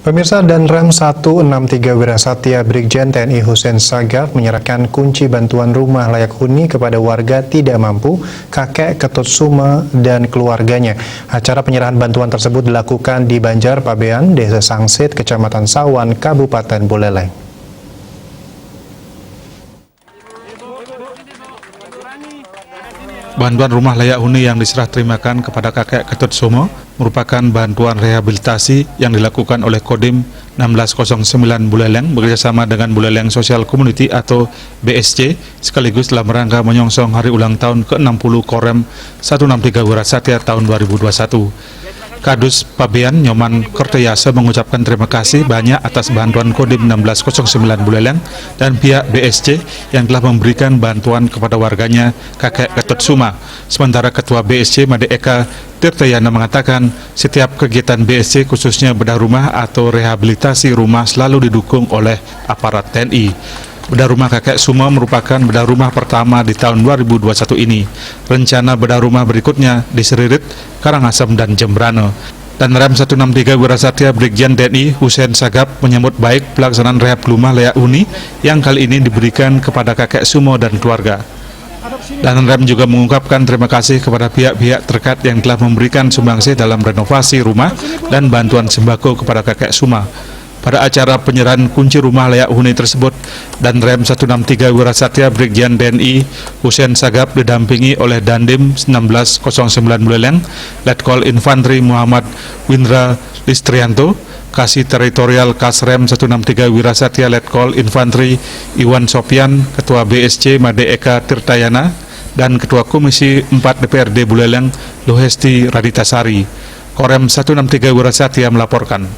Pemirsa, Danrem 163 Wirasatya Brigjen TNI Husein Sagaf menyerahkan kunci bantuan rumah layak huni kepada warga tidak mampu, kakek Ketut Suma dan keluarganya. Acara penyerahan bantuan tersebut dilakukan di Banjar Pabean, Desa Sangsit, Kecamatan Sawan, Kabupaten Buleleng. Bantuan rumah layak huni yang diserah terimakan kepada kakek Ketut Suma merupakan bantuan rehabilitasi yang dilakukan oleh Kodim 1609 Buleleng bekerjasama dengan Buleleng Social Community atau BSC sekaligus dalam rangka menyongsong hari ulang tahun ke-60 Korem 163 Wirasatya tahun 2021. Kadus Pabean Nyoman Korteyase mengucapkan terima kasih banyak atas bantuan Kodim 1609 Buleleng dan pihak BSC yang telah memberikan bantuan kepada warganya kakek Ketut Suma. Sementara Ketua BSC Made Eka Tirtayana mengatakan setiap kegiatan BSC khususnya bedah rumah atau rehabilitasi rumah selalu didukung oleh aparat TNI. Bedah rumah kakek Suma merupakan bedah rumah pertama di tahun 2021 ini. Rencana bedah rumah berikutnya di Seririt, Karangasem, dan Jembrane. Danrem 163 Wirasatya Brigjen TNI Husein Sagaf menyambut baik pelaksanaan rehab rumah layak huni yang kali ini diberikan kepada kakek Suma dan keluarga. Danrem juga mengungkapkan terima kasih kepada pihak-pihak terkait yang telah memberikan sumbangsih dalam renovasi rumah dan bantuan sembako kepada kakek Suma. Pada acara penyerahan kunci rumah layak huni tersebut, Danrem 163 Wirasatya Brigjen TNI Husein Sagaf didampingi oleh Dandim 1609 Buleleng, Letkol Infantri Muhammad Windra Listrianto, Kasih Teritorial Kasrem 163 Wirasatya Letkol Infantri Iwan Sopian, Ketua BSC Made Eka Tirtayana, dan Ketua Komisi 4 DPRD Buleleng Lohesti Raditasari. Korem 163 Wirasatya melaporkan.